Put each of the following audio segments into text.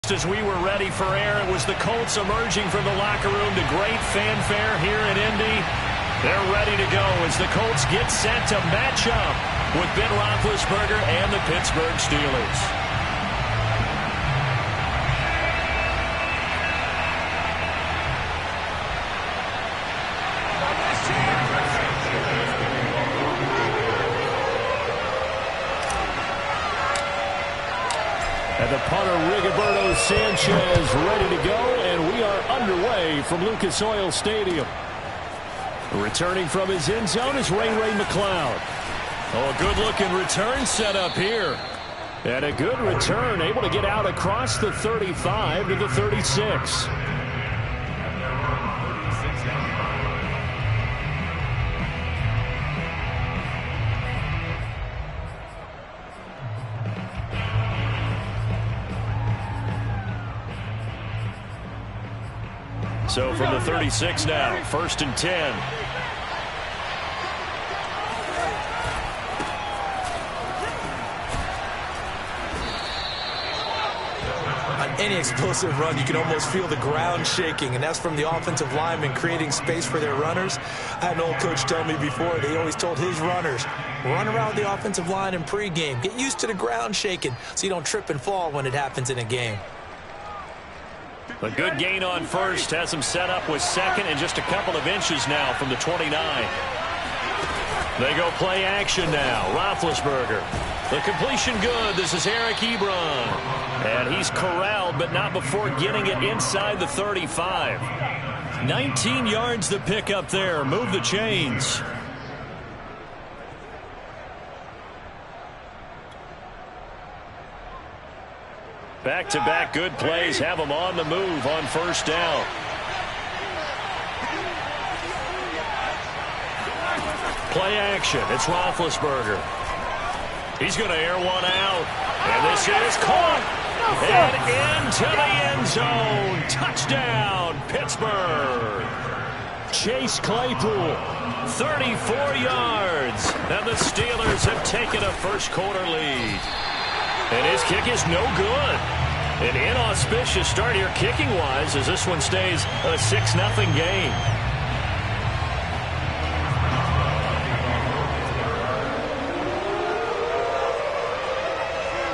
As we were ready for air, it was the Colts emerging from the locker room to great fanfare here in Indy. They're ready to go as the Colts get set to match up with Ben Roethlisberger and the Pittsburgh Steelers. And the punter, Rigoberto Sanchez, ready to go, and we are underway from Lucas Oil Stadium. Returning from his end zone is Ray McCloud. Oh, a good-looking return set up here. And a good return, able to get out across the 35 to the 36. So from the 36 now, 1st and 10. On any explosive run, you can almost feel the ground shaking, and that's from the offensive linemen creating space for their runners. I had an old coach tell me before, they always told his runners, run around the offensive line in pregame. Get used to the ground shaking so you don't trip and fall when it happens in a game. A good gain on first, has him set up with second and just a couple of inches now from the 29. They go play action now. Roethlisberger. The completion good. This is Eric Ebron. And he's corralled, but not before getting it inside the 35. 19 yards the pick up there. Move the chains. Back-to-back good plays have them on the move on first down. Play action. It's Roethlisberger. He's going to air one out. And this is caught. And into the end zone. Touchdown, Pittsburgh. Chase Claypool, 34 yards. And the Steelers have taken a first-quarter lead. And his kick is no good. An inauspicious start here kicking-wise as this one stays a 6-0 game.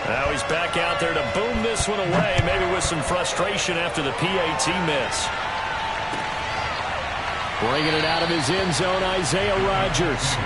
Now he's back out there to boom this one away, maybe with some frustration after the PAT miss. Bringing it out of his end zone, Isaiah Rodgers.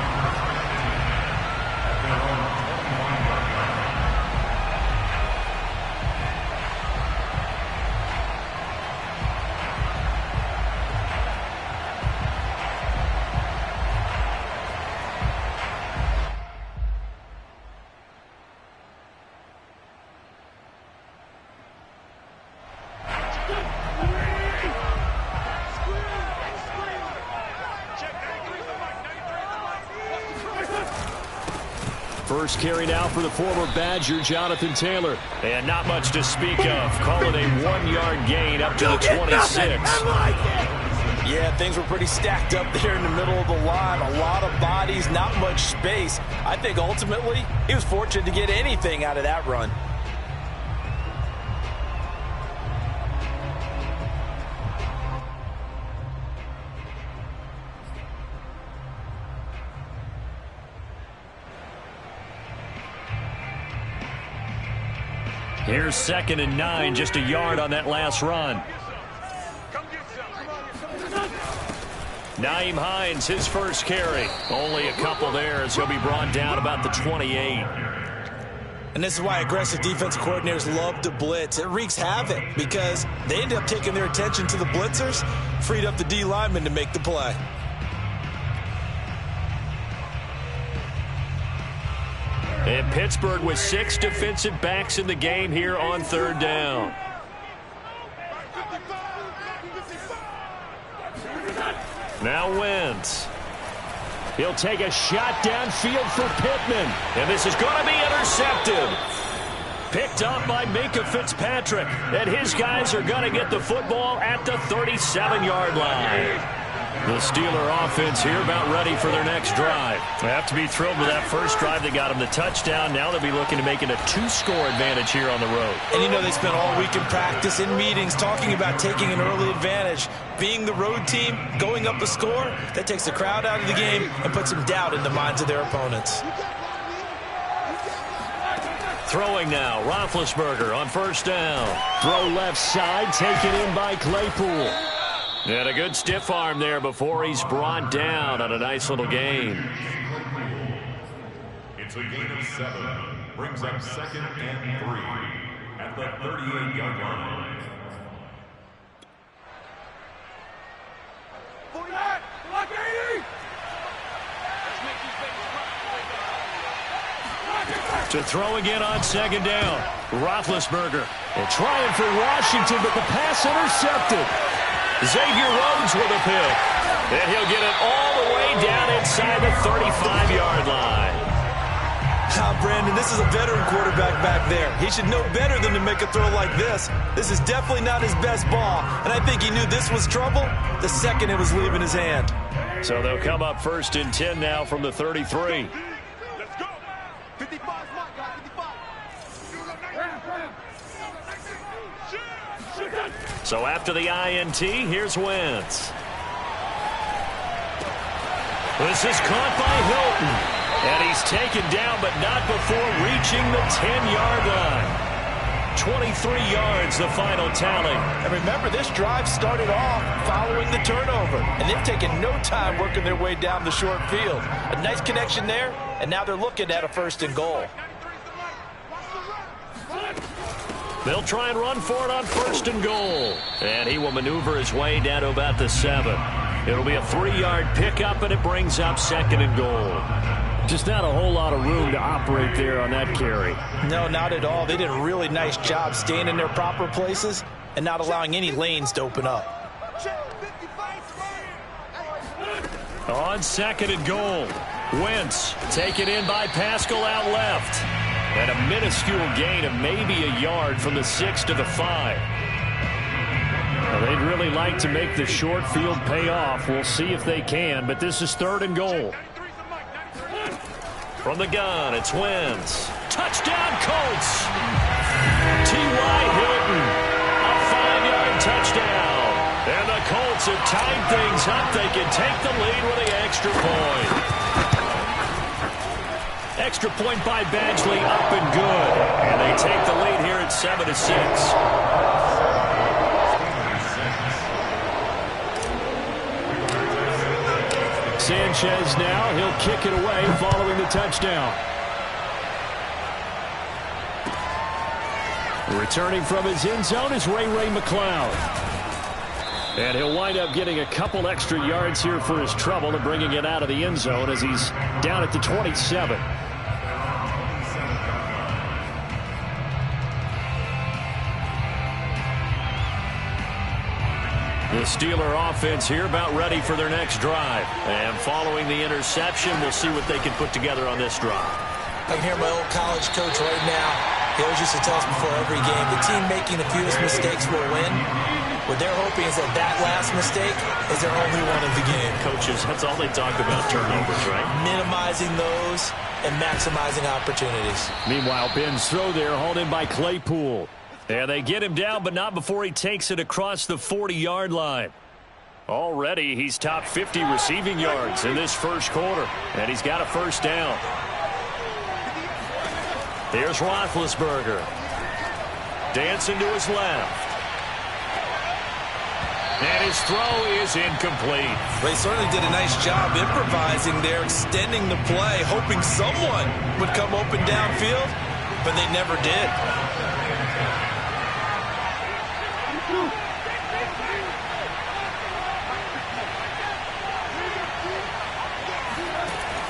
First carry now for the former Badger, Jonathan Taylor. And not much to speak of. Call it a 1-yard gain up to the 26. Yeah, things were pretty stacked up there in the middle of the line. A lot of bodies, not much space. I think ultimately he was fortunate to get anything out of that run. Here's 2nd and 9, just a yard on that last run. Nyheim Hines, his first carry. Only a couple there as he'll be brought down about the 28. And this is why aggressive defensive coordinators love to blitz. It wreaks havoc because they end up taking their attention to the blitzers, freed up the D lineman to make the play. And Pittsburgh with 6 defensive backs in the game here on 3rd down. Now Wentz. He'll take a shot downfield for Pittman. And this is going to be intercepted. Picked up by Minkah Fitzpatrick. And his guys are going to get the football at the 37-yard line. The Steeler offense here about ready for their next drive. They have to be thrilled with that first drive that got them the touchdown. Now they'll be looking to make it a 2-score advantage here on the road. And you know they spent all week in practice, in meetings, talking about taking an early advantage. Being the road team, going up a score, that takes the crowd out of the game and puts some doubt in the minds of their opponents. Throwing now, Roethlisberger on first down. Throw left side, taken in by Claypool. And a good stiff arm there before he's brought down on a nice little gain. It's a gain of 7. Brings up 2nd and 3 at the 38-yard line. To throw again on 2nd down. Roethlisberger. And trying for Washington, but the pass intercepted. Xavier Rhodes with a pick. And he'll get it all the way down inside the 35-yard line. Brandon, this is a veteran quarterback back there. He should know better than to make a throw like this. This is definitely not his best ball, and I think he knew this was trouble the second it was leaving his hand. So they'll come up 1st and 10 now from the 33. Let's go. 55. So after the INT, here's Wentz. This is caught by Hilton. And he's taken down, but not before reaching the 10-yard line. 23 yards, the final tally. And remember, this drive started off following the turnover. And they've taken no time working their way down the short field. A nice connection there, and now they're looking at a 1st and goal. They'll try and run for it on 1st and goal. And he will maneuver his way down to about the 7. It'll be a 3-yard pickup, and it brings up 2nd and goal. Just not a whole lot of room to operate there on that carry. No, not at all. They did a really nice job staying in their proper places and not allowing any lanes to open up. On 2nd and goal, Wentz taken in by Pascal out left. And a minuscule gain of maybe a yard from the 6 to the 5. Well, they'd really like to make the short field pay off. We'll see if they can, but this is 3rd and goal. From the gun, it's Wentz. Touchdown, Colts! T.Y. Hilton, a 5-yard touchdown. And the Colts have tied things up. They can take the lead with the extra point. Extra point by Badgley, up and good. And they take the lead here at 7-6. Sanchez now, he'll kick it away following the touchdown. Returning from his end zone is Ray McCloud. And he'll wind up getting a couple extra yards here for his trouble and bringing it out of the end zone as he's down at the 27. The Steeler offense here about ready for their next drive. And following the interception, we'll see what they can put together on this drive. I can hear my old college coach right now. He always used to tell us before every game, the team making the fewest mistakes will win. What they're hoping is that last mistake is their only one of the game. Coaches, that's all they talk about, turnovers, right? Minimizing those and maximizing opportunities. Meanwhile, Ben's throw there hauled in by Claypool. And they get him down, but not before he takes it across the 40-yard line. Already, he's top 50 receiving yards in this first quarter. And he's got a 1st down. Here's Roethlisberger. Dancing to his left. And his throw is incomplete. They certainly did a nice job improvising there, extending the play, hoping someone would come open downfield, but they never did.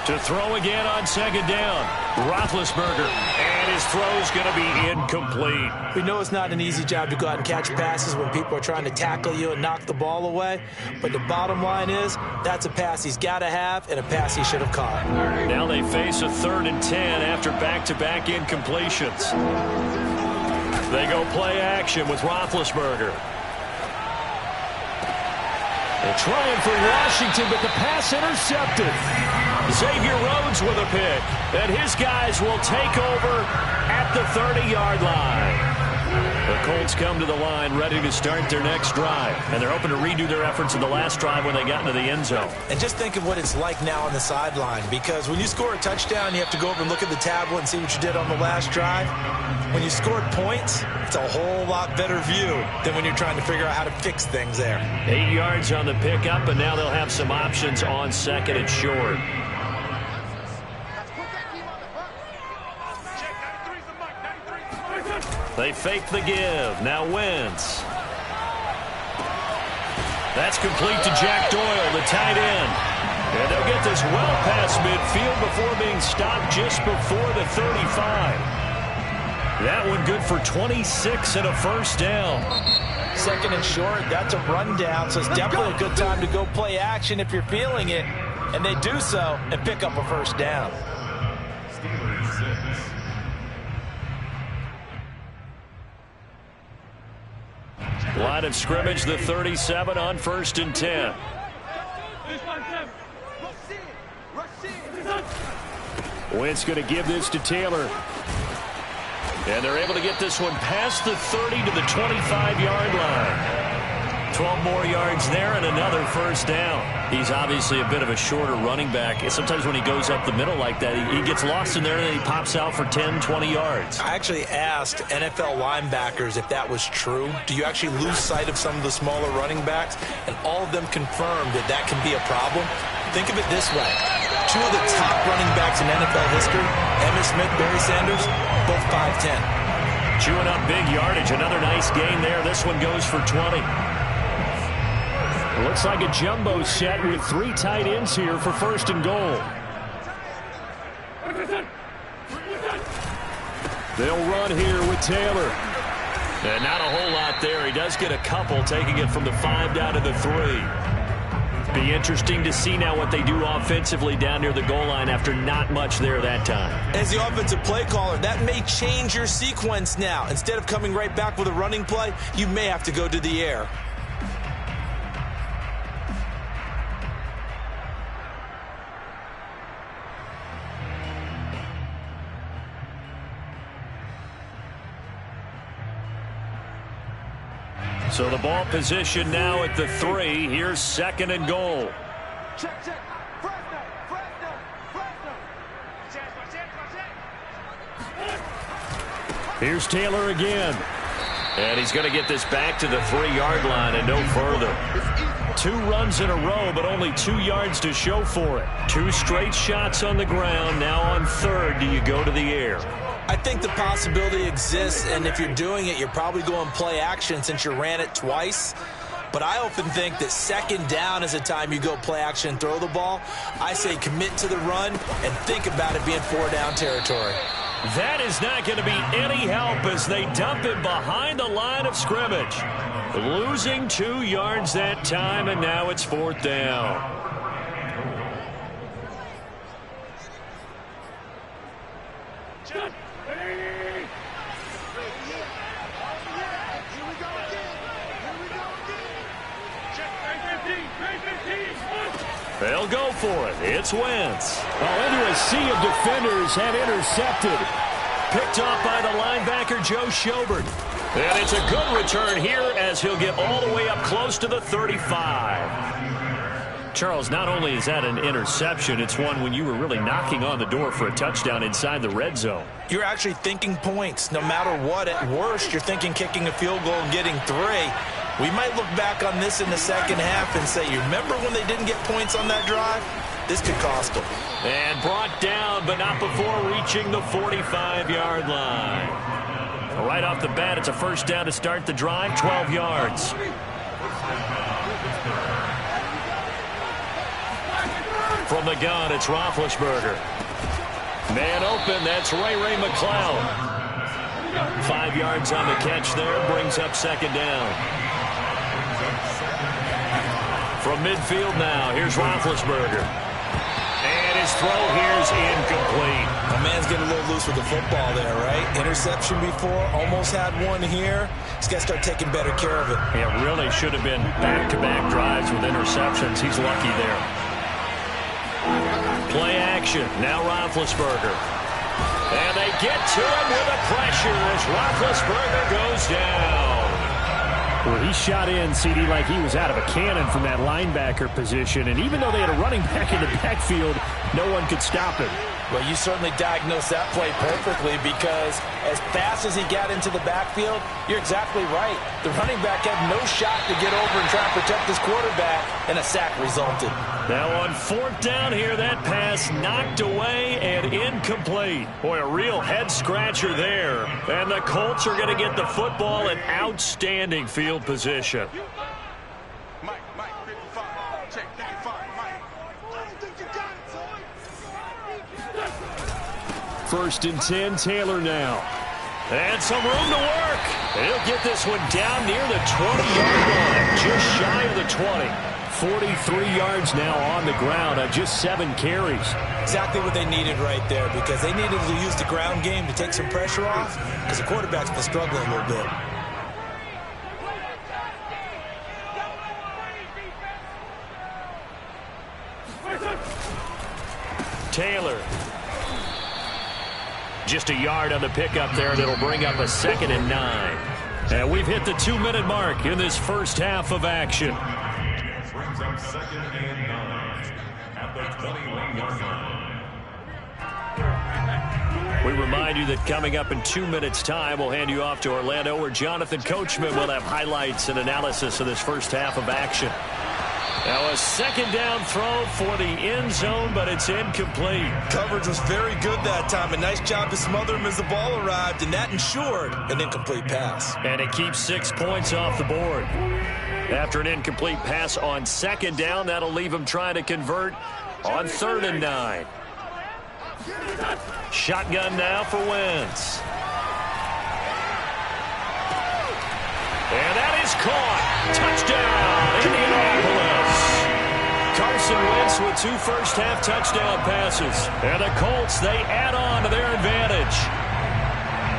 To throw again on 2nd down. Roethlisberger. And his throw's going to be incomplete. We know it's not an easy job to go out and catch passes when people are trying to tackle you and knock the ball away. But the bottom line is, that's a pass he's got to have and a pass he should have caught. Now they face a 3rd and 10 after back-to-back incompletions. They go play action with Roethlisberger. They're trying for Washington, but the pass intercepted. Xavier Rhodes with a pick. And his guys will take over at the 30-yard line. The Colts come to the line ready to start their next drive. And they're hoping to redo their efforts in the last drive when they got into the end zone. And just think of what it's like now on the sideline. Because when you score a touchdown, you have to go over and look at the tablet and see what you did on the last drive. When you scored points, it's a whole lot better view than when you're trying to figure out how to fix things there. 8 yards on the pickup, and now they'll have some options on second and short. They fake the give. Now Wentz. That's complete to Jack Doyle, the tight end. And they'll get this well past midfield before being stopped just before the 35. That one good for 26 and a first down. Second and short, that's a rundown, so it's definitely a good time to go play action if you're feeling it. And they do so and pick up a first down. Steelers 6. Line of scrimmage, the 37 on 1st and 10. Wentz going to give this to Taylor. And they're able to get this one past the 30 to the 25-yard line. 12 more yards there and another first down. He's obviously a bit of a shorter running back. Sometimes when he goes up the middle like that, he gets lost in there and then he pops out for 10, 20 yards. I actually asked NFL linebackers if that was true. Do you actually lose sight of some of the smaller running backs? And all of them confirmed that that can be a problem. Think of it this way. Two of the top running backs in NFL history, Emmitt Smith, Barry Sanders, both 5'10". Chewing up big yardage. Another nice gain there. This one goes for 20. Looks like a jumbo set with 3 tight ends here for 1st and goal. They'll run here with Taylor. And not a whole lot there. He does get a couple, taking it from the 5 down to the 3. Be interesting to see now what they do offensively down near the goal line after not much there that time. As the offensive play caller, that may change your sequence now. Instead of coming right back with a running play, you may have to go to the air. So the ball position now at the 3. Here's 2nd and goal. Here's Taylor again. And he's going to get this back to the 3-yard line and no further. 2 runs in a row, but only 2 yards to show for it. 2 straight shots on the ground. Now on 3rd, do you go to the air? I think the possibility exists, and if you're doing it, you're probably going play action since you ran it twice. But I often think that 2nd down is a time you go play action and throw the ball. I say commit to the run and think about it being 4-down territory. That is not going to be any help as they dump it behind the line of scrimmage. Losing 2 yards that time, and now it's 4th down. They'll go for it. It's Wentz. Well, into a sea of defenders and intercepted. Picked off by the linebacker, Joe Schobert. And it's a good return here as he'll get all the way up close to the 35. Charles, not only is that an interception, it's one when you were really knocking on the door for a touchdown inside the red zone. You're actually thinking points. No matter what, at worst, you're thinking kicking a field goal and getting 3. We might look back on this in the second half and say, you remember when they didn't get points on that drive? This could cost them. And brought down, but not before reaching the 45-yard line. Right off the bat, it's a first down to start the drive, 12 yards. From the gun, it's Roethlisberger. Man open, that's Ray McCloud. 5 yards on the catch there, brings up 2nd down. From midfield now, here's Roethlisberger. And his throw here's incomplete. My man's getting a little loose with the football there, right? Interception before, almost had one here. He's got to start taking better care of it. It really should have been back-to-back drives with interceptions. He's lucky there. Play action. Now Roethlisberger. And they get to him with the pressure as Roethlisberger goes down. Well, he shot in, CD, like he was out of a cannon from that linebacker position. And even though they had a running back in the backfield, no one could stop him. Well, you certainly diagnosed that play perfectly because as fast as he got into the backfield, you're exactly right. The running back had no shot to get over and try and protect his quarterback, and a sack resulted. Now on fourth down here, that pass knocked away and incomplete. Boy, a real head-scratcher there. And the Colts are going to get the football in outstanding field position. Mike, 55. Check 55, Mike. I don't think you got it, son. First and 10, Taylor now. And some room to work. He'll get this one down near the 20-yard line, just shy of the 20. 43 yards now on the ground on just 7 carries. Exactly what they needed right there because they needed to use the ground game to take some pressure off because the quarterback's been struggling a little bit. Taylor. Just a yard on the pickup there, and it'll bring up a 2nd and 9. And we've hit the 2-minute mark in this first half of action. Brings up 2nd and 9 at the 21-yard line. We remind you that coming up in 2 minutes' time, we'll hand you off to Orlando, where Jonathan Coachman will have highlights and analysis of this first half of action. Now a 2nd down throw for the end zone, but it's incomplete. Coverage was very good that time. A nice job to smother him as the ball arrived, and that ensured an incomplete pass. And it keeps 6 points off the board. After an incomplete pass on 2nd down, that'll leave him trying to convert on 3rd and 9. Shotgun now for Wentz. And that is caught. Touchdown, Indianapolis. Carson Wentz with 2 first-half touchdown passes. And the Colts, they add on to their advantage.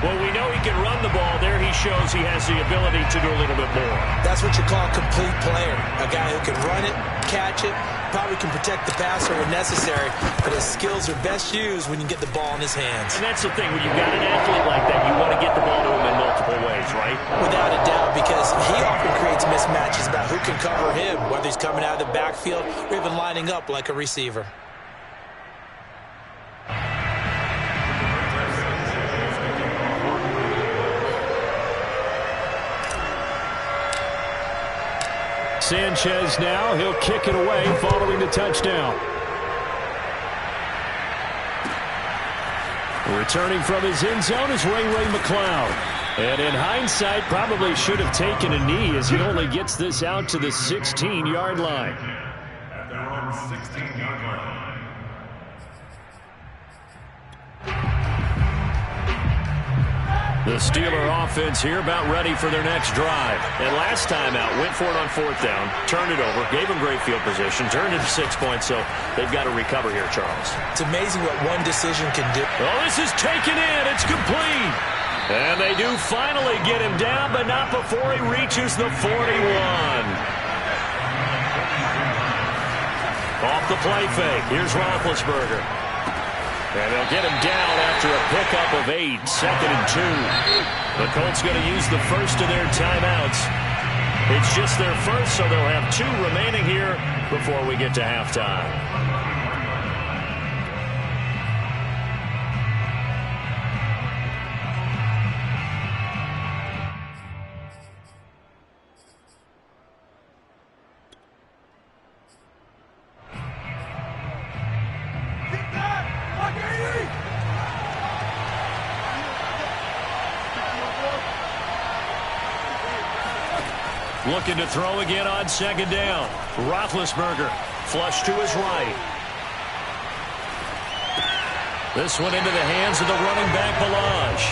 Well, we know he can run the ball. There he shows he has the ability to do a little bit more. That's what you call a complete player. A guy who can run it, catch it, probably can protect the passer when necessary, but his skills are best used when you get the ball in his hands. And that's the thing. When you've got an athlete like that, you want to get the ball to him in multiple ways, right? Without a doubt, because he often creates mismatches about who can cover him, whether he's coming out of the backfield or even lining up like a receiver. Sanchez now, he'll kick it away following the touchdown. Returning from his end zone is Ray McCloud. And in hindsight, probably should have taken a knee as he only gets this out to the 16-yard line. At their own 16-yard line. The Steeler offense here about ready for their next drive. And last time out, went for it on 4th down, turned it over, gave them great field position, turned it to 6 points, so they've got to recover here, Charles. It's amazing what one decision can do. Oh, this is taken in. It's complete. And they do finally get him down, but not before he reaches the 41. Off the play fake. Here's Roethlisberger. And they'll get him down after a pickup of 8, 2nd and 2. The Colts going to use the first of their timeouts. It's just their first, so they'll have 2 remaining here before we get to halftime. Looking to throw again on 2nd down. Roethlisberger, flush to his right. This one into the hands of the running back, Ballage.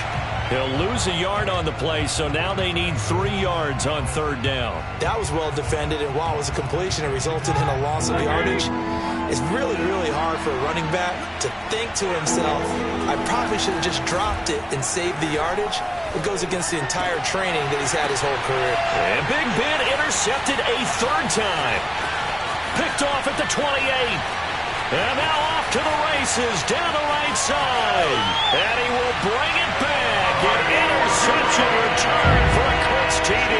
He'll lose a yard on the play, so now they need 3 yards on 3rd down. That was well defended, and while it was a completion, it resulted in a loss of yardage. It's really, really hard for a running back to think to himself, I probably should have just dropped it and saved the yardage. It goes against the entire training that he's had his whole career. And Big Ben intercepted a 3rd time. Picked off at the 28. And now off to the races down the right side. And he will bring it back. An interception return for a Colts TD.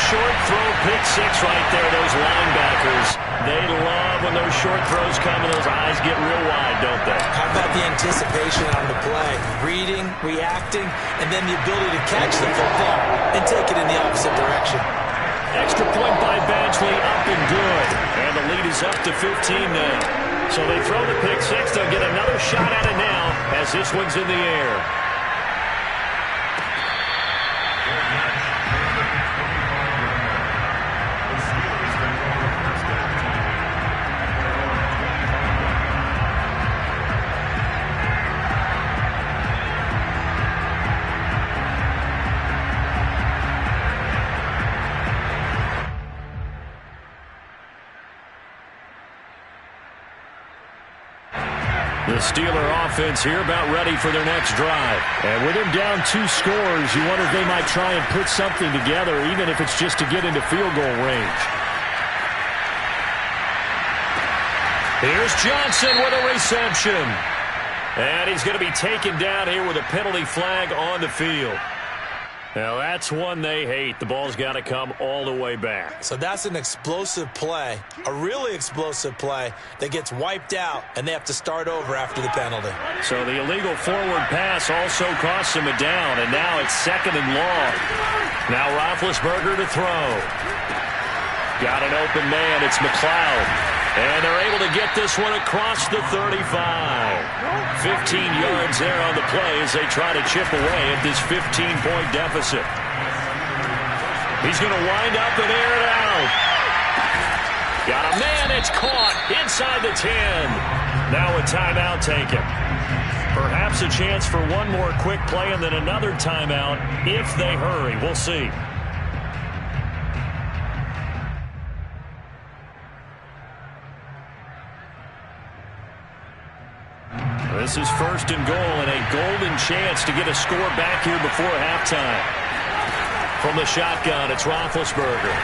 Short throw, pick 6 right there. Those linebackers, they love when those short throws come and those eyes get real wide, don't they? How about the anticipation on the play? Reading, reacting, and then the ability to catch the football and take it in the opposite direction. Extra point by Badgley, up and good. And the lead is up to 15 now. So they throw the pick 6. They'll get another shot at it now as this one's in the air. The Steeler offense here about ready for their next drive. And with them down 2 scores, you wonder if they might try and put something together, even if it's just to get into field goal range. Here's Johnson with a reception. And he's going to be taken down here with a penalty flag on the field. Now that's one they hate. The ball's got to come all the way back. So that's an explosive play, a really explosive play that gets wiped out, and they have to start over after the penalty. So the illegal forward pass also costs him a down, and now it's 2nd and long. Now Roethlisberger to throw. Got an open man. It's McLeod. And they're able to get this one across the 35. 15 yards there on the play as they try to chip away at this 15-point deficit. He's going to wind up and air it out. Got a man. It's caught inside the 10. Now a timeout taken. Perhaps a chance for one more quick play and then another timeout if they hurry. We'll see. This is 1st and goal and a golden chance to get a score back here before halftime. From the shotgun, it's Roethlisberger.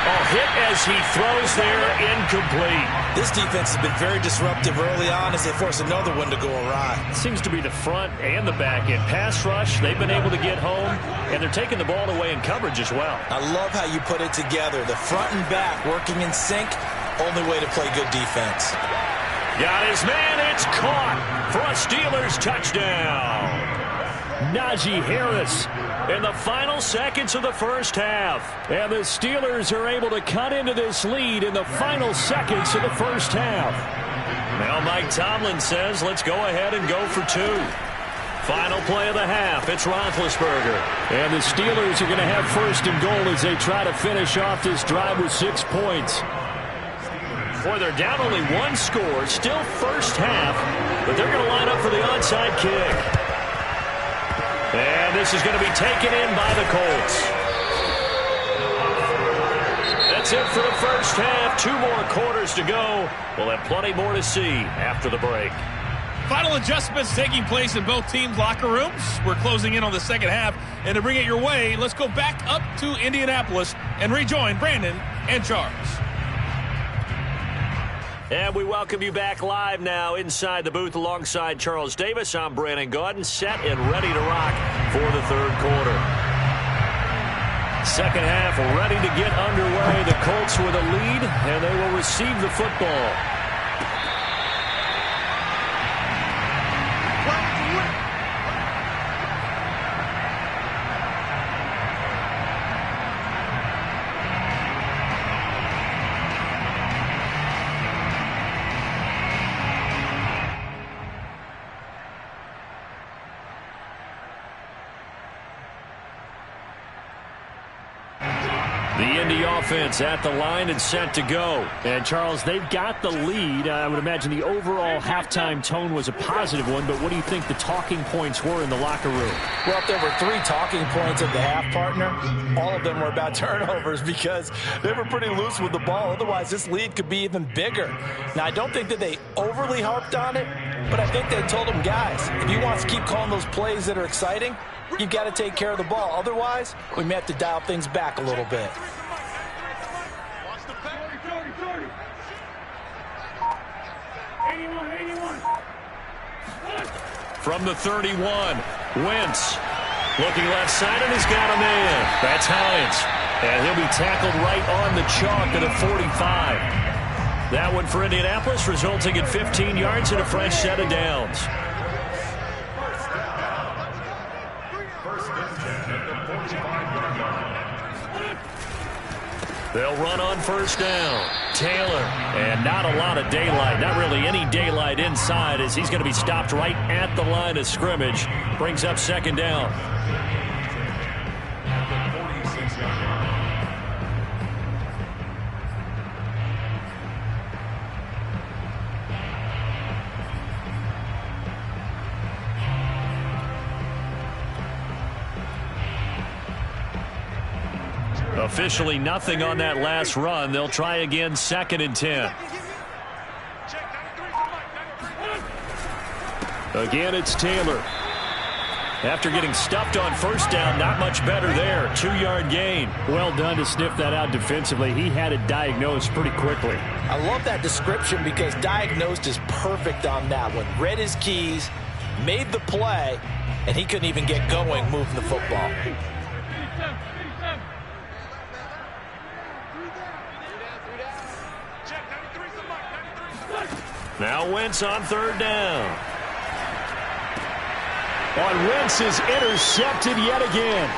Oh, hit as he throws there, incomplete. This defense has been very disruptive early on as they force another one to go awry. Seems to be the front and the back end. Pass rush, they've been able to get home, and they're taking the ball away in coverage as well. I love how you put it together. The front and back working in sync, only way to play good defense. Got his man, it's caught for a Steelers touchdown. Najee Harris in the final seconds of the first half. And the Steelers are able to cut into this lead in the final seconds of the first half. Now Mike Tomlin says, let's go ahead and go for 2. Final play of the half, it's Roethlisberger. And the Steelers are going to have 1st and goal as they try to finish off this drive with 6 points. Boy, they're down only 1 score, still first half, but they're going to line up for the onside kick. And this is going to be taken in by the Colts. That's it for the first half. 2 more quarters to go. We'll have plenty more to see after the break. Final adjustments taking place in both teams' locker rooms. We're closing in on the second half. And to bring it your way, let's go back up to Indianapolis and rejoin Brandon and Charles. And we welcome you back live now inside the booth alongside Charles Davis. I'm Brandon Gaudin, set and ready to rock for the 3rd quarter. Second half ready to get underway. The Colts with a lead, and they will receive the football. The Indy offense at the line and set to go. And, Charles, they've got the lead. I would imagine the overall halftime tone was a positive one, but what do you think the talking points were in the locker room? Well, if there were 3 talking points at the half, partner, all of them were about turnovers because they were pretty loose with the ball. Otherwise, this lead could be even bigger. Now, I don't think that they overly harped on it, but I think they told them, guys, if you want to keep calling those plays that are exciting, you've got to take care of the ball. Otherwise, we may have to dial things back a little bit. From the 31, Wentz looking left side, and he's got a man. That's Hines. And he'll be tackled right on the chalk at a 45. That one for Indianapolis, resulting in 15 yards and a fresh set of downs. They'll run on first down. Taylor, and not a lot of daylight, not really any daylight inside, as he's going to be stopped right at the line of scrimmage. Brings up second down. Officially nothing on that last run. They'll try again, 2nd and 10. Again, it's Taylor. After getting stuffed on first down, not much better there. 2-yard gain. Well done to sniff that out defensively. He had it diagnosed pretty quickly. I love that description because diagnosed is perfect on that one. Read his keys, made the play, and he couldn't even get going moving the football. Now Wentz on third down. Wentz is intercepted yet again.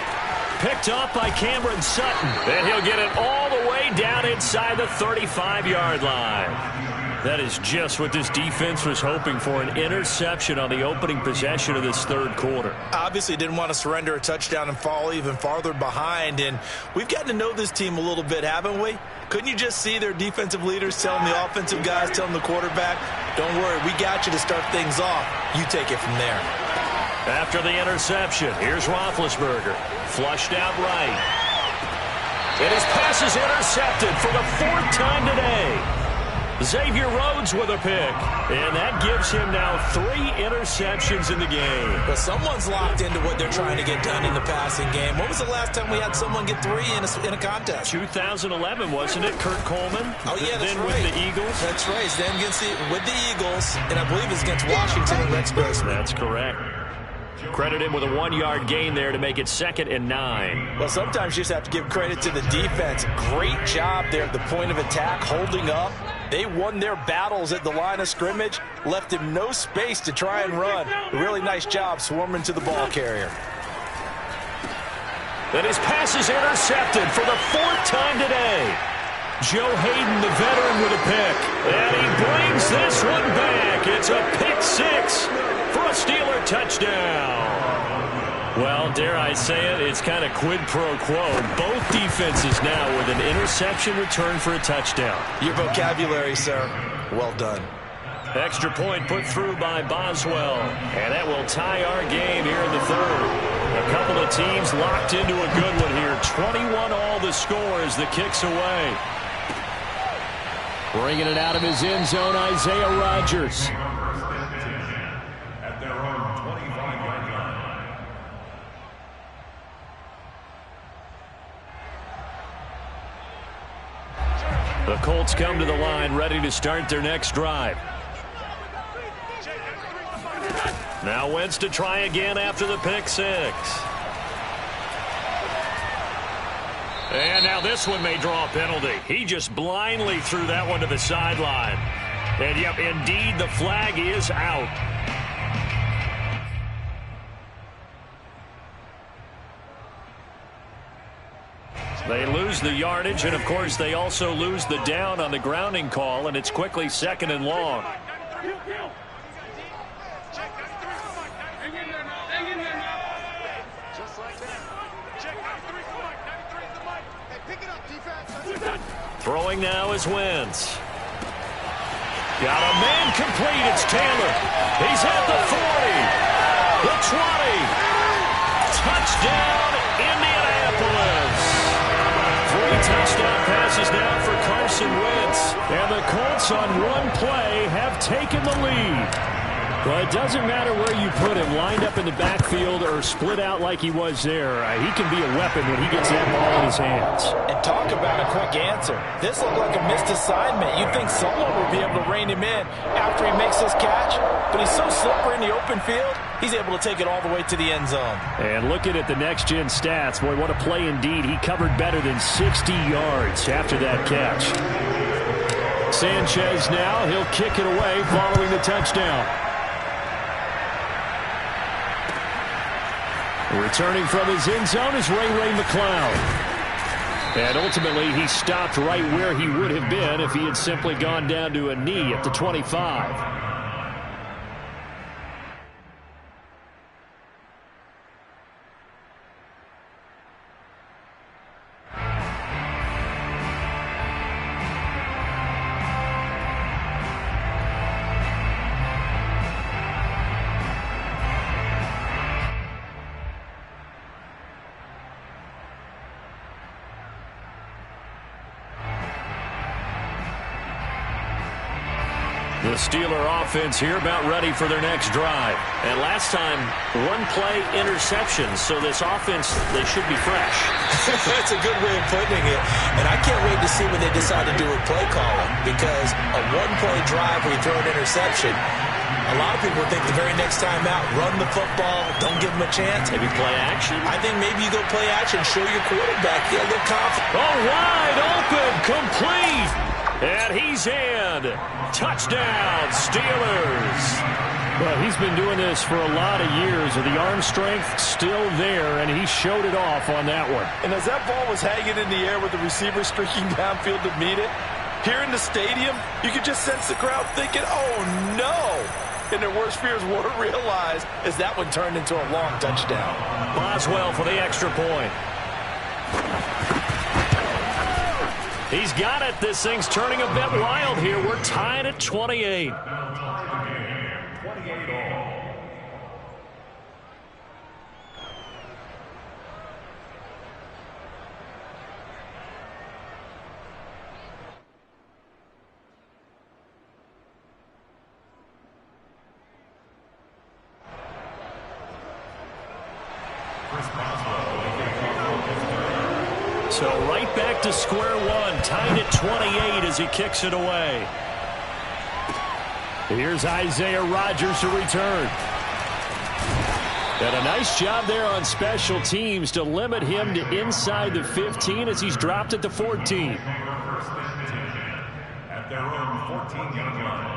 Picked off by Cameron Sutton. And he'll get it all the way down inside the 35-yard line. That is just what this defense was hoping for, an interception on the opening possession of this third quarter. Obviously didn't want to surrender a touchdown and fall even farther behind, and we've gotten to know this team a little bit, haven't we? Couldn't you just see their defensive leaders telling the offensive guys, telling the quarterback, don't worry, we got you to start things off. You take it from there. After the interception, here's Roethlisberger. Flushed out right. And his pass is intercepted for the 4th time today. Xavier Rhodes with a pick. And that gives him now 3 interceptions in the game. But someone's locked into what they're trying to get done in the passing game. When was the last time we had someone get 3 in a contest? 2011, wasn't it? Kurt Coleman? Oh, yeah, that's then right. With the Eagles? That's right. Then with the Eagles, and I believe it's against Washington and Rex Grossman. That's correct. Credit him with a 1-yard gain there to make it 2nd and 9. Well, sometimes you just have to give credit to the defense. Great job there at the point of attack, holding up. They won their battles at the line of scrimmage, left him no space to try and run. A really nice job swarming to the ball carrier. Then his pass is intercepted for the 4th time today. Joe Hayden, the veteran, with a pick. And he brings this one back. It's a pick 6 for a Steeler touchdown. Well, dare I say it, it's kind of quid pro quo. Both defenses now with an interception return for a touchdown. Your vocabulary, sir. Well done. Extra point put through by Boswell. And that will tie our game here in the 3rd. A couple of teams locked into a good one here. 21 all the score as the kick's away. Bringing it out of his end zone, Isaiah Rodgers. At their own 25-yard line. The Colts come to the line, ready to start their next drive. Now Wentz to try again after the pick 6. And now this one may draw a penalty. He just blindly threw that one to the sideline. And, yep, indeed, the flag is out. They lose the yardage, and, of course, they also lose the down on the grounding call, and it's quickly 2nd and long. Throwing now is Wentz. Got a man complete. It's Taylor. He's at the 40, the 20. Touchdown, Indianapolis. 3 touchdown passes now for Carson Wentz. And the Colts on one play have taken the lead. Well, it doesn't matter where you put him, lined up in the backfield or split out like he was there. He can be a weapon when he gets that ball in his hands. And talk about a quick answer. This looked like a missed assignment. You'd think someone would be able to rein him in after he makes this catch. But he's so slippery in the open field, he's able to take it all the way to the end zone. And looking at the next-gen stats, boy, what a play indeed. He covered better than 60 yards after that catch. Sanchez now, he'll kick it away following the touchdown. Returning from his end zone is Ray McCloud. And ultimately, he stopped right where he would have been if he had simply gone down to a knee at the 25. The Steeler offense here about ready for their next drive. And last time, 1-play interception. So this offense, they should be fresh. That's a good way of putting it. And I can't wait to see what they decide to do with play calling. Because a 1-play drive where you throw an interception, a lot of people think the very next time out, run the football, don't give them a chance. Maybe play action. I think maybe you go play action, show your quarterback, get a little confident. Oh, wide open, complete. And he's in. Touchdown, Steelers. Well, he's been doing this for a lot of years. The arm strength still there, and he showed it off on that one. And as that ball was hanging in the air with the receiver streaking downfield to meet it, here in the stadium, you could just sense the crowd thinking, oh, no. And their worst fears were realized as that one turned into a long touchdown. Boswell for the extra point. He's got it. This thing's turning a bit wild here. We're tied at 28. So right back to square one, tied at 28 as he kicks it away. Here's Isaiah Rodgers to return. And a nice job there on special teams to limit him to inside the 15 as he's dropped at the 14. At their own 14-yard line.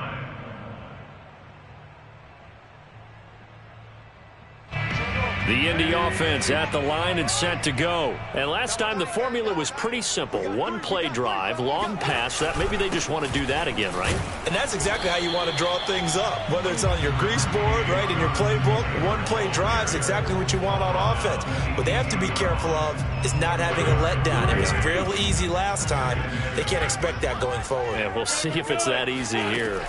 The Indy offense at the line and set to go. And last time the formula was pretty simple. 1-play drive, long pass. That maybe they just want to do that again, right? And that's exactly how you want to draw things up. Whether it's on your grease board, right, in your playbook, 1-play drive's exactly what you want on offense. What they have to be careful of is not having a letdown. It was real easy last time. They can't expect that going forward. And we'll see if it's that easy here.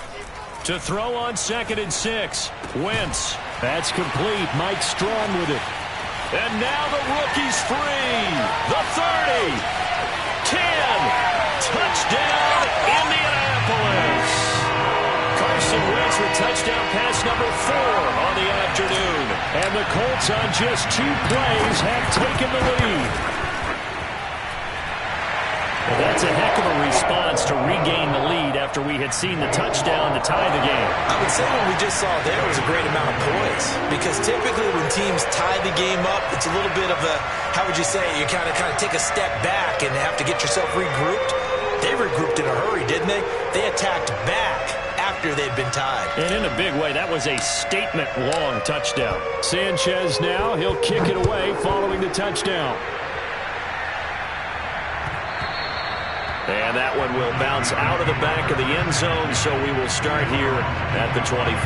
To throw on 2nd and 6. Wentz. That's complete. Mike Strong with it. And now the rookie's free. The 30. 10. Touchdown, Indianapolis. Carson Wentz with touchdown pass number 4 on the afternoon. And the Colts on just 2 plays have taken the lead. Well, that's a heck of a response to regain the lead after we had seen the touchdown to tie the game. I would say what we just saw there was a great amount of poise. Because typically when teams tie the game up, it's a little bit of a, how would you say, you kind of take a step back and have to get yourself regrouped. They regrouped in a hurry, didn't they? They attacked back after they'd been tied. And in a big way, that was a statement-long touchdown. Sanchez now, he'll kick it away following the touchdown. And that one will bounce out of the back of the end zone, so we will start here at the 25.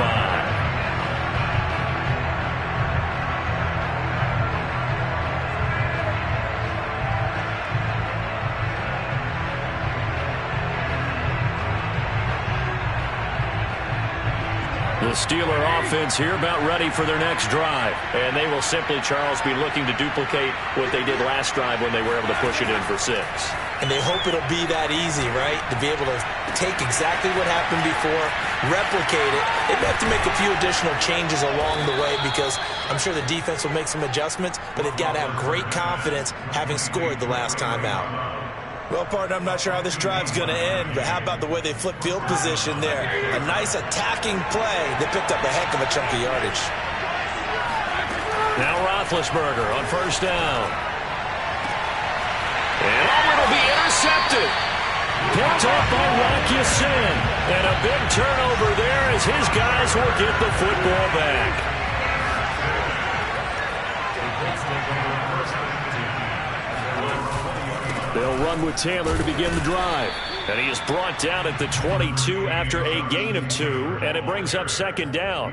The Steeler offense here about ready for their next drive. And they will simply, Charles, be looking to duplicate what they did last drive when they were able to push it in for 6. And they hope it'll be that easy, right? To be able to take exactly what happened before, replicate it. They may have to make a few additional changes along the way because I'm sure the defense will make some adjustments, but they've got to have great confidence having scored the last time out. Well, partner, I'm not sure how this drive's going to end, but how about the way they flip field position there? A nice attacking play. They picked up a heck of a chunk of yardage. Now Roethlisberger on first down. And it'll be intercepted. Picked up by Rock Ya-Sin. And a big turnover there as his guys will get the football back. They'll run with Taylor to begin the drive. And he is brought down at the 22 after a gain of 2, and it brings up second down.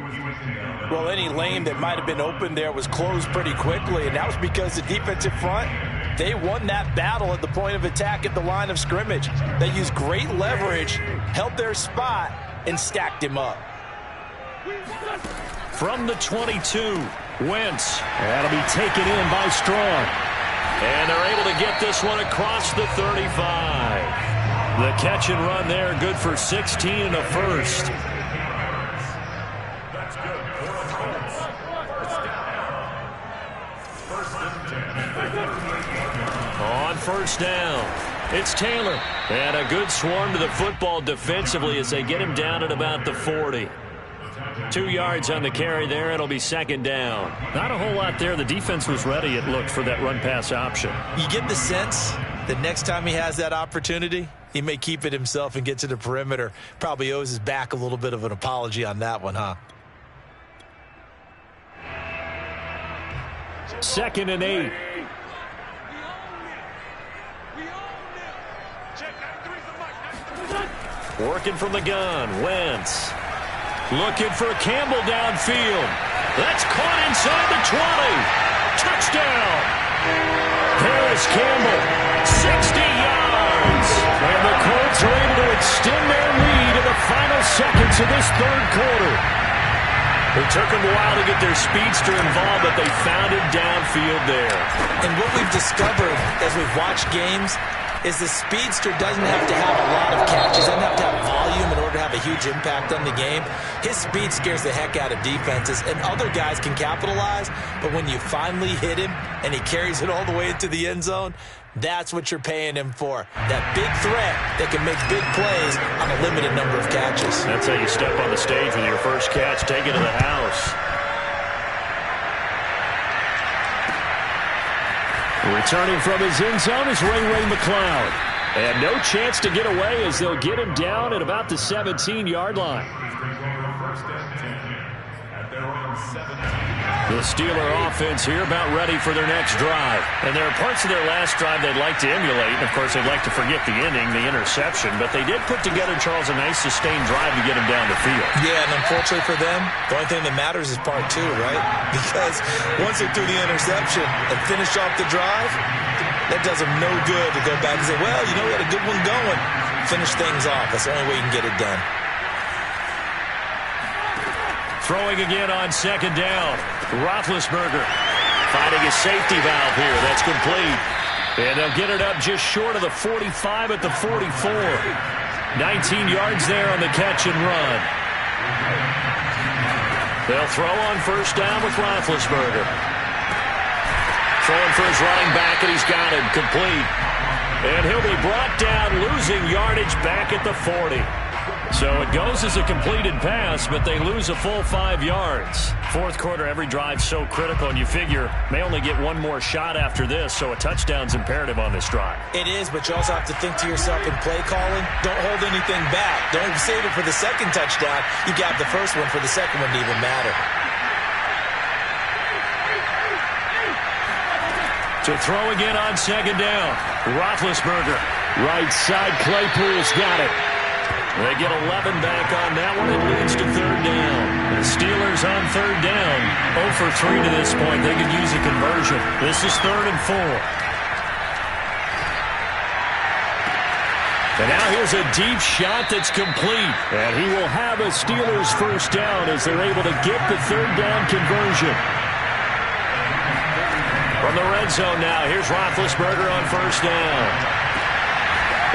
Well, any lane that might have been open there was closed pretty quickly, and that was because the defensive front, they won that battle at the point of attack at the line of scrimmage. They used great leverage, held their spot, and stacked him up. From the 22, Wentz. That'll be taken in by Strong. And they're able to get this one across the 35. The catch and run there, good for 16 and a first. That's good. On first down, it's Taylor. And a good swarm to the football defensively as they get him down at about the 40. 2 yards on the carry there. It'll be second down. Not a whole lot there. The defense was ready, it looked, for that run-pass option. You get the sense that next time he has that opportunity, he may keep it himself and get to the perimeter. Probably owes his back a little bit of an apology on that one, huh? 2nd and 8. Working from the gun, Wentz. Looking for Campbell downfield. That's caught inside the 20. Touchdown. Paris Campbell, 60 yards. And the Colts are able to extend their lead in the final seconds of this third quarter. It took them a while to get their speedster involved, but they found him downfield there. And what we've discovered as we've watched games is the speedster doesn't have to have a lot of catches, doesn't have to have volume in order to have a huge impact on the game. His speed scares the heck out of defenses, and other guys can capitalize, but when you finally hit him and he carries it all the way into the end zone, that's what you're paying him for. That big threat that can make big plays on a limited number of catches. That's how you step on the stage with your first catch, take it to the house. Returning from his end zone is Ray McCloud. And no chance to get away as they'll get him down at about the 17-yard line. The Steeler offense here about ready for their next drive. And there are parts of their last drive they'd like to emulate. And, of course, they'd like to forget the ending, the interception. But they did put together, Charles, a nice sustained drive to get him down the field. Yeah, and unfortunately for them, the only thing that matters is part 2, right? Because once they threw the interception and finished off the drive, that does them no good to go back and say, well, you know, we had a good one going. Finish things off. That's the only way you can get it done. Throwing again on second down. Roethlisberger finding a safety valve here. That's complete. And they'll get it up just short of the 45 at the 44. 19 yards there on the catch and run. They'll throw on first down with Roethlisberger. Throwing for his running back, and he's got him complete. And he'll be brought down, losing yardage back at the 40. So it goes as a completed pass, but they lose a full 5 yards. Fourth quarter, every drive so critical, and you figure may only get one more shot after this, so a touchdown's imperative on this drive. It is, but you also have to think to yourself in play calling, don't hold anything back. Don't save it for the second touchdown. You got the first one for the second one to even matter. To throw again on second down. Roethlisberger. Right side, Claypool's got it. They get 11 back on that one. It leads to third down. The Steelers on third down. 0 for 3 to this point. They could use a conversion. This is 3rd and 4. And now here's a deep shot that's complete. And he will have a Steelers first down as they're able to get the third down conversion. From the red zone now, here's Roethlisberger on first down.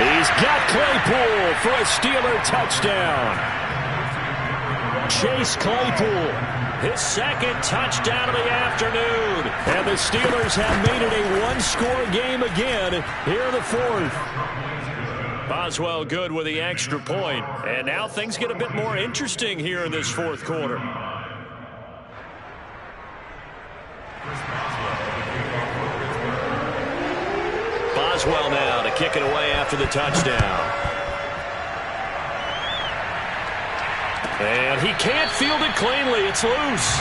He's got Claypool for a Steeler touchdown. Chase Claypool, his second touchdown of the afternoon. And the Steelers have made it a one-score game again here in the fourth. Boswell good with the extra point. And now things get a bit more interesting here in this fourth quarter. Boswell now to kick it away after the touchdown. And he can't field it cleanly. It's loose.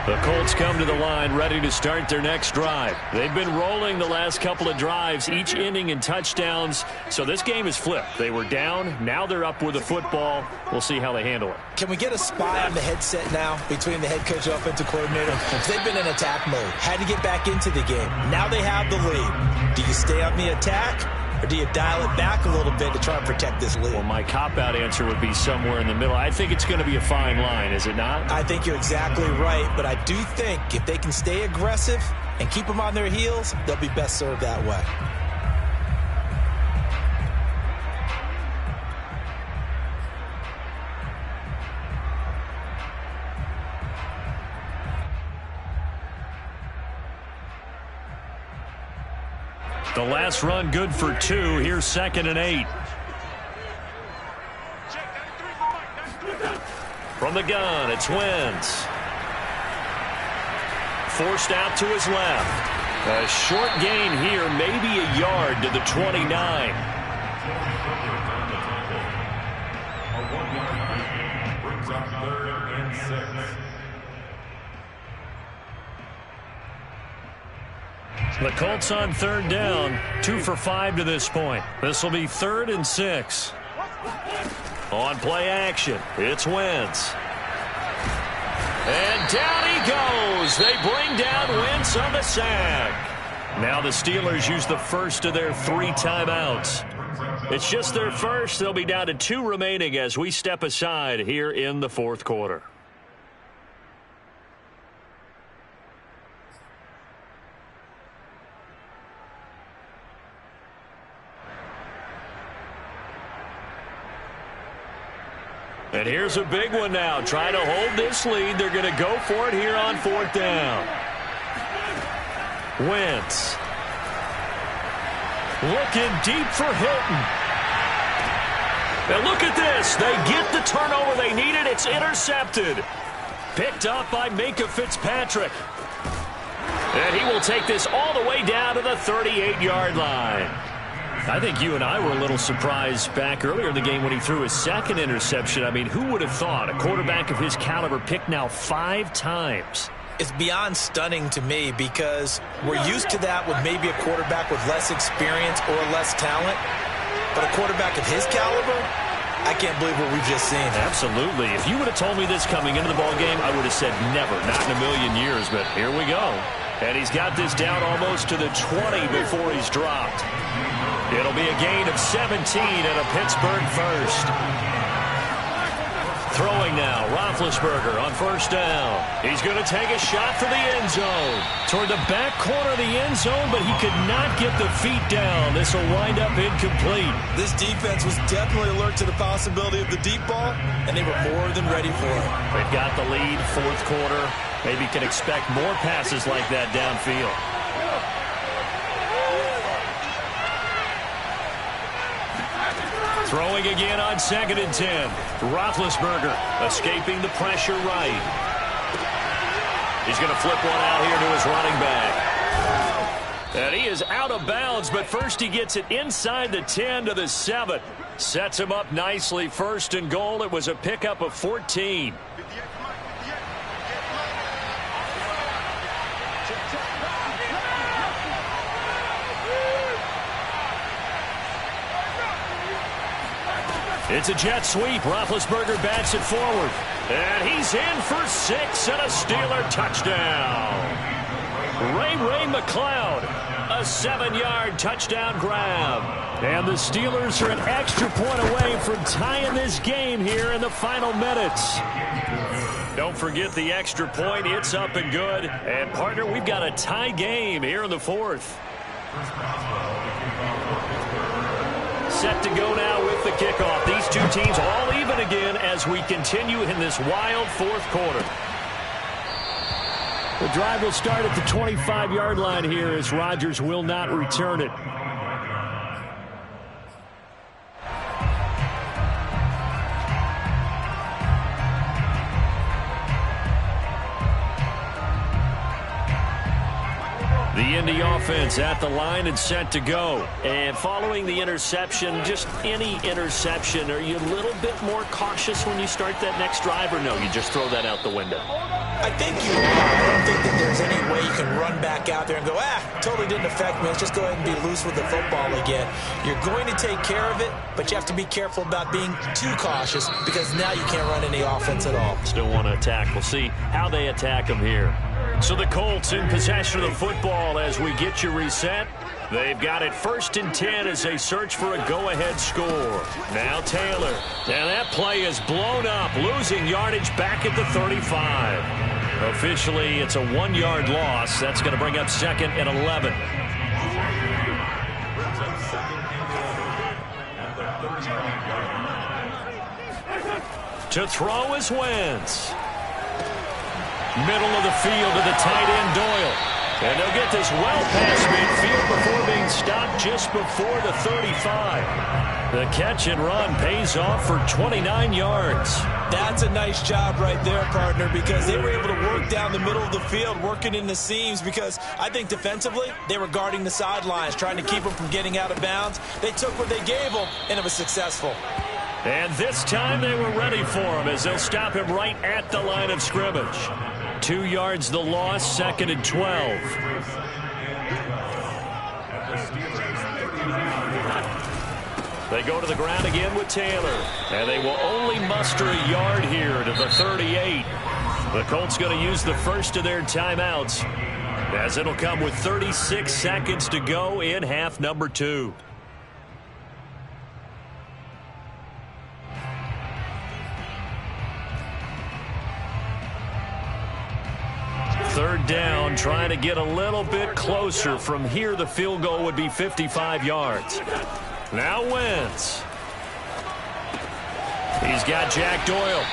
The Colts come to the line ready to start their next drive. They've been rolling the last couple of drives, each ending in touchdowns. So this game is flipped. They were down. Now they're up with the football. We'll see how they handle it. Can we get a spy on the headset now between the head coach and offensive coordinator? They've been in attack mode. Had to get back into the game. Now they have the lead. Do you stay on the attack? Or do you dial it back a little bit to try and protect this lead? Well, my cop-out answer would be somewhere in the middle. I think it's going to be a fine line, is it not? I think you're exactly right, but I do think if they can stay aggressive and keep them on their heels, they'll be best served that way. The last run good for 2. Here's 2nd and 8. From the gun, it's Wentz. Forced out to his left. A short gain here, maybe a yard to the 29. Brings up 3rd and 6. The Colts on 3rd down, 2 for 5 to this point. This will be 3rd and 6. On play action, it's Wentz. And down he goes. They bring down Wentz on the sack. Now the Steelers use the first of their 3 timeouts. It's just their first. They'll be down to 2 remaining as we step aside here in the fourth quarter. And here's a big one now. Trying to hold this lead. They're going to go for it here on 4th down. Wentz. Looking deep for Hilton. And look at this. They get the turnover they needed. It's intercepted. Picked up by Minkah Fitzpatrick. And he will take this all the way down to the 38-yard line. I think you and I were a little surprised back earlier in the game when he threw his 2nd interception. I mean, who would have thought a quarterback of his caliber picked now 5 times? It's beyond stunning to me because we're used to that with maybe a quarterback with less experience or less talent. But a quarterback of his caliber, I can't believe what we've just seen. Absolutely. If you would have told me this coming into the ballgame, I would have said never, not in a million years. But here we go. And he's got this down almost to the 20 before he's dropped. It'll be a gain of 17 and a Pittsburgh first. Throwing now, Roethlisberger on first down. He's going to take a shot for the end zone. Toward the back corner of the end zone, but he could not get the feet down. This will wind up incomplete. This defense was definitely alert to the possibility of the deep ball, and they were more than ready for it. They've got the lead, fourth quarter. Maybe can expect more passes like that downfield. Throwing again on 2nd and 10. Roethlisberger escaping the pressure right. He's going to flip one out here to his running back. And he is out of bounds, but first he gets it inside the 10 to the 7. Sets him up nicely. 1st and goal. It was a pickup of 14. It's a jet sweep. Roethlisberger bats it forward. And he's in for 6 and a Steeler touchdown. Ray McCloud, a 7-yard touchdown grab. And the Steelers are an extra point away from tying this game here in the final minutes. Don't forget the extra point. It's up and good. And, partner, we've got a tie game here in the 4th. Set to go now with the kickoff. These two teams all even again as we continue in this wild 4th quarter. The drive will start at the 25-yard line here as Rodgers will not return it. The Indy offense at the line and set to go. And following the interception, just any interception, are you a little bit more cautious when you start that next drive, or no, you just throw that out the window? I think you are. I don't think that there's any way you can run back out there and go, totally didn't affect me. Let's just go ahead and be loose with the football again. You're going to take care of it, but you have to be careful about being too cautious because now you can't run any offense at all. Still want to attack. We'll see how they attack them here. So the Colts in possession of the football as we get you reset. They've got it 1st and 10 as they search for a go-ahead score. Now Taylor. And that play is blown up, losing yardage back at the 35. Officially, it's a 1-yard loss. That's going to bring up 2nd and 11. To throw is Wentz. Middle of the field to the tight end, Doyle. And they'll get this well past midfield before being stopped just before the 35. The catch and run pays off for 29 yards. That's a nice job right there, partner, because they were able to work down the middle of the field, working in the seams, because I think defensively they were guarding the sidelines, trying to keep them from getting out of bounds. They took what they gave them, and it was successful. And this time they were ready for him as they'll stop him right at the line of scrimmage. 2 yards the loss, 2nd and 12. They go to the ground again with Taylor. And they will only muster a yard here to the 38. The Colts going to use the first of their timeouts as it'll come with 36 seconds to go in half number 2. Third down, trying to get a little bit closer. From here, the field goal would be 55 yards. Now Wentz. He's got Jack Doyle.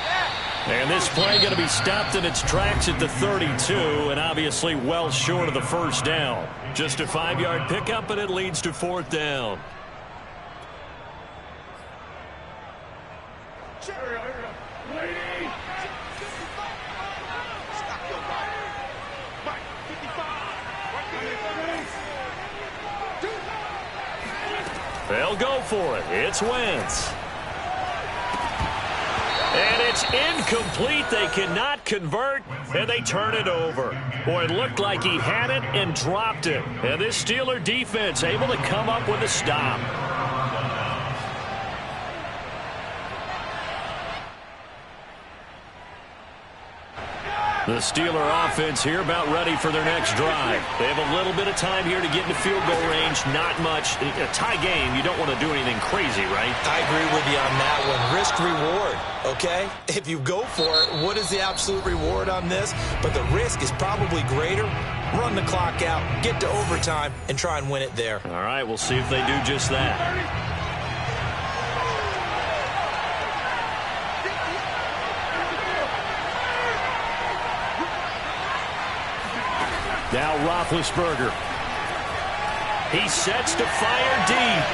And this play going to be stopped in its tracks at the 32, and obviously well short of the first down. Just a 5-yard pickup, and it leads to 4th down. They'll go for it. It's Wentz. And it's incomplete. They cannot convert, and they turn it over. Boy, it looked like he had it and dropped it. And this Steeler defense able to come up with a stop. The Steeler offense here about ready for their next drive. They have a little bit of time here to get into field goal range. Not much. In a tie game, you don't want to do anything crazy, right? I agree with you on that one. Risk-reward, okay? If you go for it, what is the absolute reward on this? But the risk is probably greater. Run the clock out, get to overtime, and try and win it there. All right, we'll see if they do just that. Now Roethlisberger. He sets to fire deep.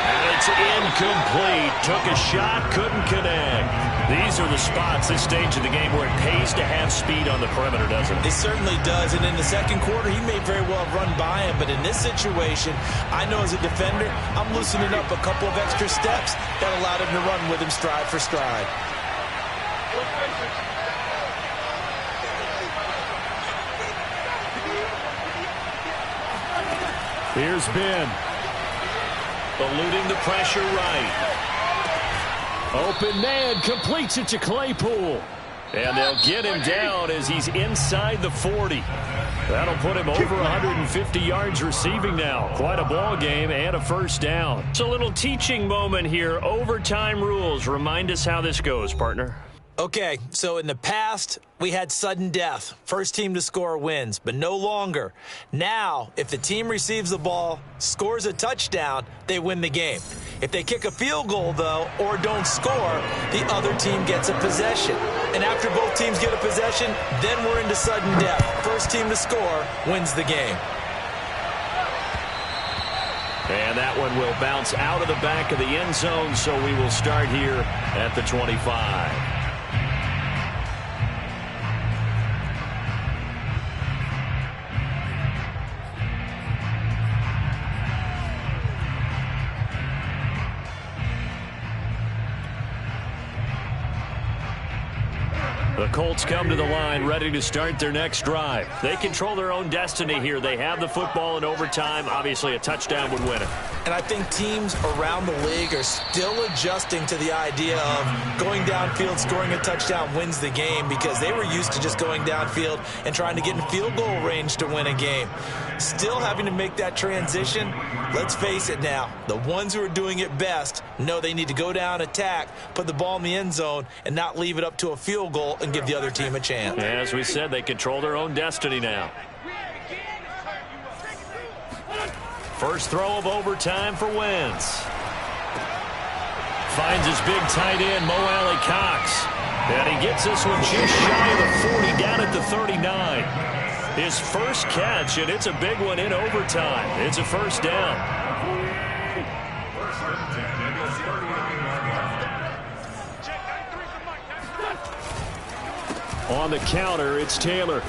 And it's incomplete. Took a shot, couldn't connect. These are the spots, this stage of the game, where it pays to have speed on the perimeter, doesn't it? It certainly does. And in the second quarter, he may very well run by him. But in this situation, I know as a defender, I'm loosening up a couple of extra steps that allowed him to run with him stride for stride. Here's Ben. Eluding the pressure right. Open man completes it to Claypool. And they'll get him down as he's inside the 40. That'll put him over 150 yards receiving now. Quite a ball game and a first down. It's a little teaching moment here. Overtime rules. Remind us how this goes, partner. Okay, so in the past, we had sudden death. First team to score wins, but no longer. Now, if the team receives the ball, scores a touchdown, they win the game. If they kick a field goal, though, or don't score, the other team gets a possession. And after both teams get a possession, then we're into sudden death. First team to score wins the game. And that one will bounce out of the back of the end zone, so we will start here at the 25. The Colts come to the line ready to start their next drive. They control their own destiny here. They have the football in overtime. Obviously, a touchdown would win it. And I think teams around the league are still adjusting to the idea of going downfield, scoring a touchdown wins the game, because they were used to just going downfield and trying to get in field goal range to win a game. Still having to make that transition. Let's face it now, the ones who are doing it best know they need to go down, attack, put the ball in the end zone, and not leave it up to a field goal and give the other team a chance. As we said, they control their own destiny now. First throw of overtime for Wentz. Finds his big tight end, Mo Alley Cox. And he gets this one just shy of the 40, down at the 39. His first catch, and it's a big one in overtime. It's a first down. On the counter, it's Taylor.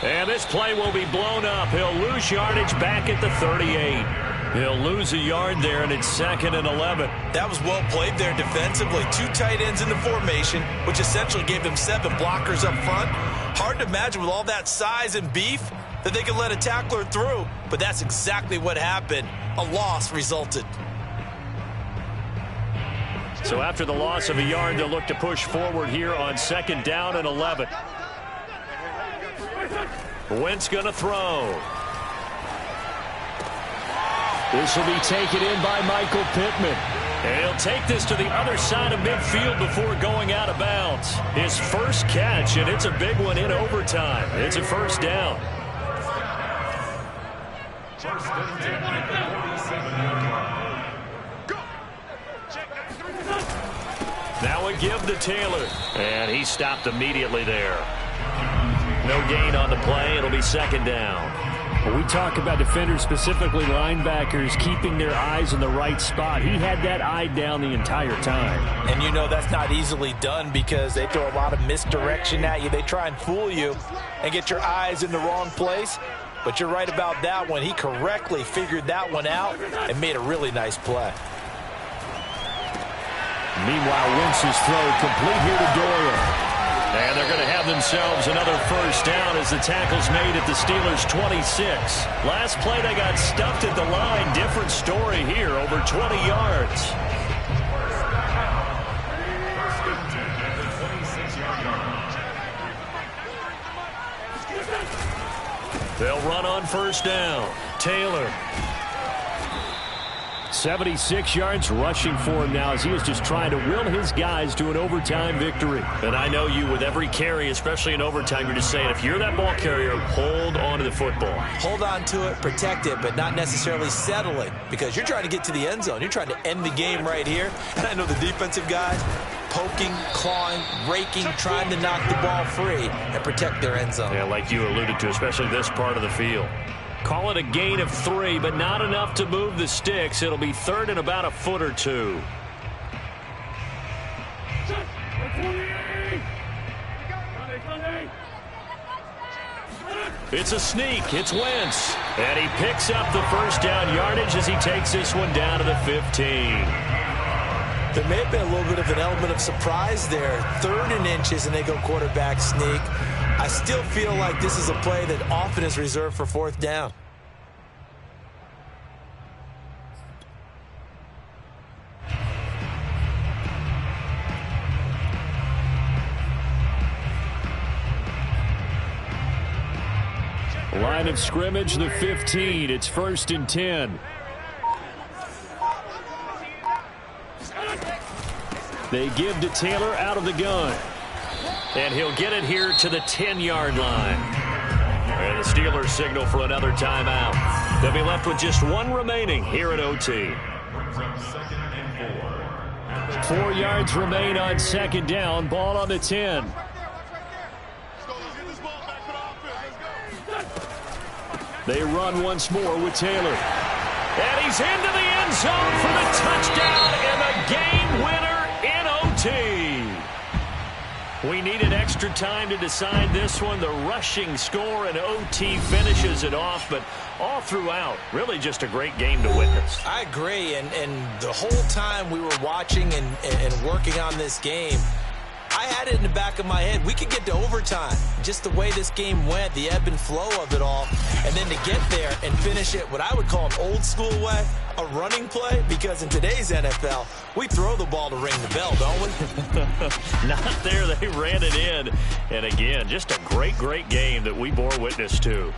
And this play will be blown up. He'll lose yardage back at the 38. He'll lose a yard there, and it's 2nd and 11. That was well played there defensively. 2 tight ends in the formation, which essentially gave them 7 blockers up front. Hard to imagine with all that size and beef that they could let a tackler through, but that's exactly what happened. A loss resulted. So after the loss of a yard, they'll look to push forward here on 2nd down and 11. Wentz going to throw. This will be taken in by Michael Pittman. And he'll take this to the other side of midfield before going out of bounds. His first catch, and it's a big one in overtime. It's a first down. Now a give to Taylor. And he stopped immediately there. No gain on the play. It'll be 2nd down. When we talk about defenders, specifically linebackers, keeping their eyes in the right spot, he had that eye down the entire time. And you know that's not easily done because they throw a lot of misdirection at you. They try and fool you and get your eyes in the wrong place. But you're right about that one. He correctly figured that one out and made a really nice play. Meanwhile, Wentz's throw complete here to Doyle. And they're going to have themselves another first down as the tackle's made at the Steelers' 26. Last play, they got stuffed at the line. Different story here, over 20 yards. They'll run on first down. Taylor. 76 yards rushing for him now as he was just trying to will his guys to an overtime victory. And I know you, with every carry, especially in overtime, you're just saying, if you're that ball carrier, hold on to the football. Hold on to it, protect it, but not necessarily settle it, because you're trying to get to the end zone. You're trying to end the game right here. And I know the defensive guys poking, clawing, raking, trying to knock the ball free and protect their end zone. Yeah, like you alluded to, especially this part of the field. Call it a gain of 3, but not enough to move the sticks. It'll be 3rd and about a foot or 2. It's a sneak. It's Wentz. And he picks up the first down yardage as he takes this one down to the 15. There may have been a little bit of an element of surprise there. 3rd and inches, and they go quarterback sneak. I still feel like this is a play that often is reserved for 4th down. Line of scrimmage, the 15. It's 1st and 10. They give to Taylor out of the gun. And he'll get it here to the 10-yard line. And the Steelers signal for another timeout. They'll be left with just one remaining here at OT. 4 yards remain on 2nd down. Ball on the 10. They run once more with Taylor. And he's into the end zone for the touchdown and the game winner in OT. We needed extra time to decide this one. The rushing score in OT finishes it off, but all throughout, really just a great game to witness. I agree, and the whole time we were watching and working on this game, I had it in the back of my head. We could get to overtime. Just the way this game went, the ebb and flow of it all. And then to get there and finish it what I would call an old school way, a running play, because in today's NFL, we throw the ball to ring the bell, don't we? Not there. They ran it in. And again, just a great, great game that we bore witness to.